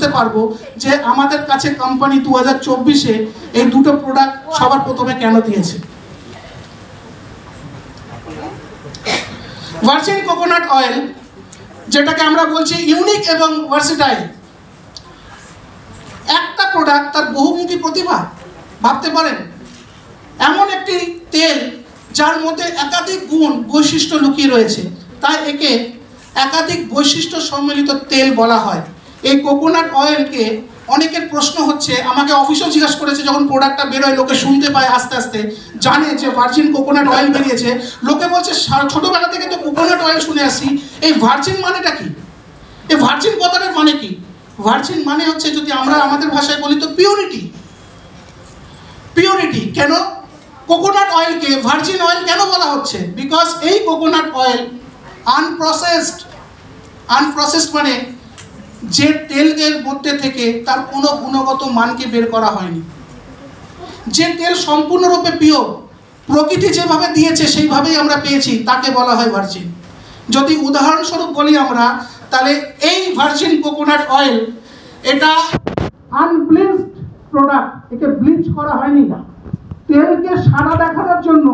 বুঝতে পারবো যে আমাদের কাছে কোম্পানি 2024-এ এই দুটো প্রোডাক্ট সবার প্রথমে কেন দিয়েছে। ভার্জিন কোকোনাট অয়েল, যেটাকে আমরা বলছি ইউনিক এবং ভার্সেটাইল, একটা প্রোডাক্ট তার বহুমুখী প্রতিভা। ভাবতে পারেন এমন একটি তেল যার মধ্যে একাধিক গুণ বৈশিষ্ট্য লুকিয়ে রয়েছে, তাই একে একাধিক বৈশিষ্ট্য সম্মিলিত তেল বলা হয়। এই কোকোনাট অয়েলকে অনেকের প্রশ্ন হচ্ছে, আমাকে অফিসেও জিজ্ঞাসা করেছে, যখন প্রোডাক্টটা বেরোয় লোকে শুনতে পায়, আস্তে আস্তে জানে যে ভার্জিন কোকোনাট অয়েল বেরিয়েছে, লোকে বলছে ছোটবেলা থেকে তো কোকোনাট অয়েল শুনে আসি, এই ভার্জিন মানেটা কি? এই ভার্জিন কথাটার মানে কি? ভার্জিন মানে হচ্ছে, যদি আমরা আমাদের ভাষায় বলি তো পিউরিটি। পিউরিটি কেন? কোকোনাট অয়েলকে ভার্জিন অয়েল কেন বলা হচ্ছে? বিকজ এই কোকোনাট অয়েল আনপ্রসেসড মানে যে তেলের মধ্যে থেকে তার কোনো গুণগত মানকে বের করা হয়নি, যে তেল সম্পূর্ণরূপে পিওর, প্রকৃতি যেভাবে দিয়েছে সেইভাবেই আমরা পেয়েছি, তাকে বলা হয় ভার্জিন। যদি উদাহরণস্বরূপ বলি আমরা, তাহলে এই ভার্জিন কোকোনাট অয়েল এটা আনব্লিচড প্রোডাক্ট, একে ব্লিচ করা হয়নি। তেলকে সাদা দেখানোর জন্য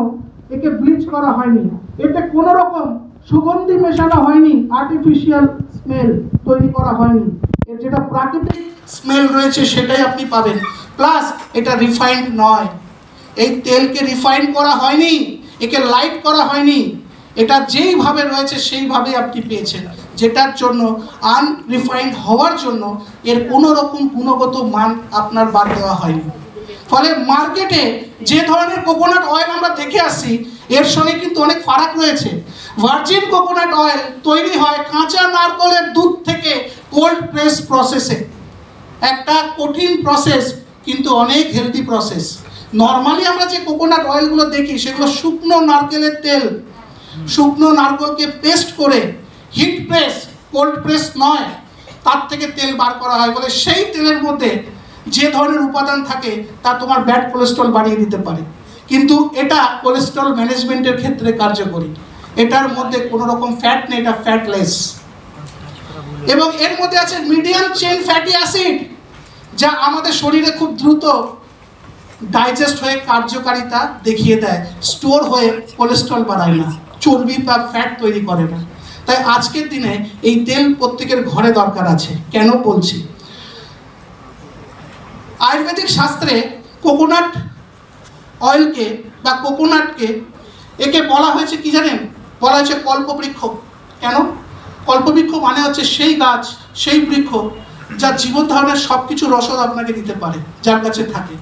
একে ব্লিচ করা হয়নি, এতে কোনো রকম সুগন্ধি মেশানো হয়নি, আর্টিফিশিয়াল স্মেল তৈরি করা হয়নি, এর যেটা প্রাকৃতিক স্মেল রয়েছে সেটাই আপনি পাবেন। প্লাস এটা রিফাইন্ড নয়, এই তেলকে রিফাইন করা হয়নি, একে লাইট করা হয়নি, এটা যেইভাবে রয়েছে সেইভাবেই আপনি পেয়েছেন, যেটার জন্য আনরিফাইন্ড হওয়ার জন্য এর কোনো রকম গুণগত মান আপনার বাদ দেওয়া হয়নি। ফলে মার্কেটে যে ধরনের কোকোনাট অয়েল আমরা দেখে আসছি, এর সঙ্গে কিন্তু অনেক ফারাক রয়েছে। ভার্জিন কোকোনাট অয়েল তৈরি হয় কাঁচা নারকেলের দুধ থেকে কোল্ড প্রেস প্রসেসে। একটা কঠিন প্রসেস, কিন্তু অনেক হেলদি প্রসেস। নর্মালি আমরা যে কোকোনাট অয়েলগুলো দেখি সেগুলো শুকনো নারকেলের তেল, শুকনো নারকেলকে পেস্ট করে হিট প্রেস, কোল্ড প্রেস নয়, তার থেকে তেল বার করা হয়। বলে সেই তেলের মধ্যে যে ধরনের উপাদান থাকে তা তোমার ব্যাড কোলেস্ট্রল বাড়িয়ে দিতে পারে, কিন্তু এটা কোলেস্ট্রল ম্যানেজমেন্টের ক্ষেত্রে কার্যকরী। এটার মধ্যে কোনো রকম ফ্যাট নেই, এটা ফ্যাটলেস। এবং এর মধ্যে আছে মিডিয়াম চেইন ফ্যাটি অ্যাসিড, যা আমাদের শরীরে খুব দ্রুত ডাইজেস্ট হয়ে কার্যকারিতা দেখিয়ে দেয়, স্টোর হয়ে কোলেস্ট্রল বাড়ায় না, চর্বি বা ফ্যাট তৈরি করে না। তাই আজকের দিনে এই তেল প্রত্যেকের ঘরে দরকার আছে। কেন বলছি? আয়ুর্বেদিক শাস্ত্রে কোকোনাট অয়েলকে বা কোকোনাটকে একে বলা হয়েছে কি জানেন? বলা হয়েছে কল্পবৃক্ষ। কেন? কল্পবৃক্ষ মানে হচ্ছে সেই গাছ, সেই বৃক্ষ যা জীবন ধারণের সব কিছু রসদ আপনাকে দিতে পারে, যার কাছে থাকে।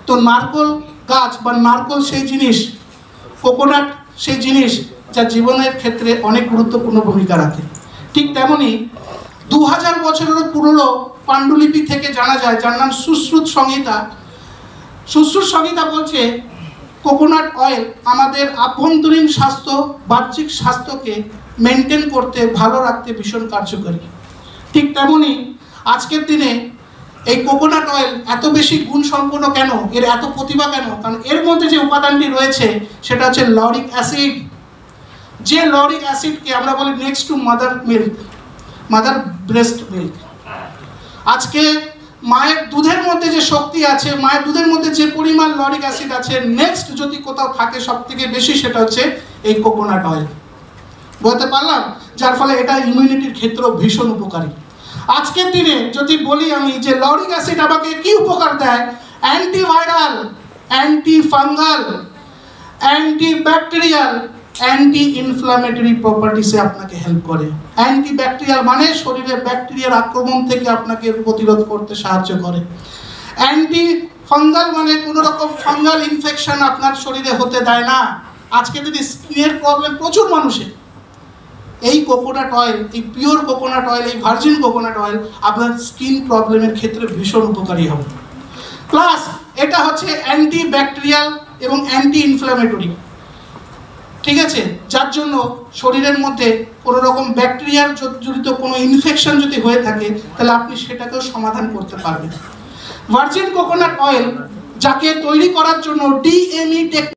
তো নারকোল গাছ বা নারকোল সেই জিনিস, কোকোনাট সেই জিনিস যা জীবনের ক্ষেত্রে অনেক গুরুত্বপূর্ণ ভূমিকা রাখে। ঠিক তেমনই 2000 বছরেরও পুরনো পাণ্ডুলিপি থেকে জানা যায়, যার নাম সুশ্রুত সংহিতা। সুশ্রুত সংহিতা বলছে কোকোনাট অয়েল আমাদের আভ্যন্তরীণ স্বাস্থ্য, বাহ্যিক স্বাস্থ্যকে মেনটেন করতে, ভালো রাখতে ভীষণ কার্যকরী। ঠিক তেমনই আজকের দিনে এই কোকোনাট অয়েল এত বেশি গুণ সম্পন্ন কেন, এর এত প্রতিভা কেন? কারণ এর মধ্যে যে উপাদানটি রয়েছে সেটা হচ্ছে লরিক অ্যাসিড। যে লরিক অ্যাসিডকে আমরা বলি next to mother milk, mother breast milk. আজকে মায়ের দুধের মধ্যে যে শক্তি আছে, মায়ের দুধের মধ্যে যে পরিমাণ লরিক অ্যাসিড আছে, নেক্সট যদি কোথাও থাকে সব থেকে বেশি, সেটা হচ্ছে এই কোকোনাট অয়েল। বলতে পারলাম? যার ফলে এটা ইমিউনিটির ক্ষেত্রেও ভীষণ উপকারী। আজকের দিনে যদি বলি আমি যে লরিক অ্যাসিড আমাকে কি উপকার দেয়, antiviral, anti fungal, antibacterial, anti inflammatory প্রপার্টিসে আপনাকে হেল্প করে। অ্যান্টিব্যাকটেরিয়াল মানে শরীরে ব্যাকটেরিয়ার আক্রমণ থেকে আপনাকে প্রতিরোধ করতে সাহায্য করে। অ্যান্টি ফাঙ্গাল মানে কোনো রকম ফাঙ্গাল ইনফেকশন আপনার শরীরে হতে দেয় না। আজকে যদি স্কিনের প্রবলেম প্রচুর মানুষের, এই কোকোনাট অয়েল, এই পিওর কোকোনাট অয়েল, এই ভার্জিন কোকোনাট অয়েল আপনার স্কিন প্রবলেমের ক্ষেত্রে ভীষণ উপকারী হবে। প্লাস এটা হচ্ছে অ্যান্টি ব্যাকটেরিয়াল এবং অ্যান্টি ইনফ্লামেটরি, ঠিক আছে, যার জন্য শরীরের মধ্যে কোনো রকম ব্যাকটেরিয়ার জড়িত কোনো ইনফেকশন যদি হয়ে থাকে তাহলে আপনি সেটাকেও সমাধান করতে পারবেন। ভার্জিন কোকোনাট অয়েল যাকে তৈরি করার জন্য ডিএমই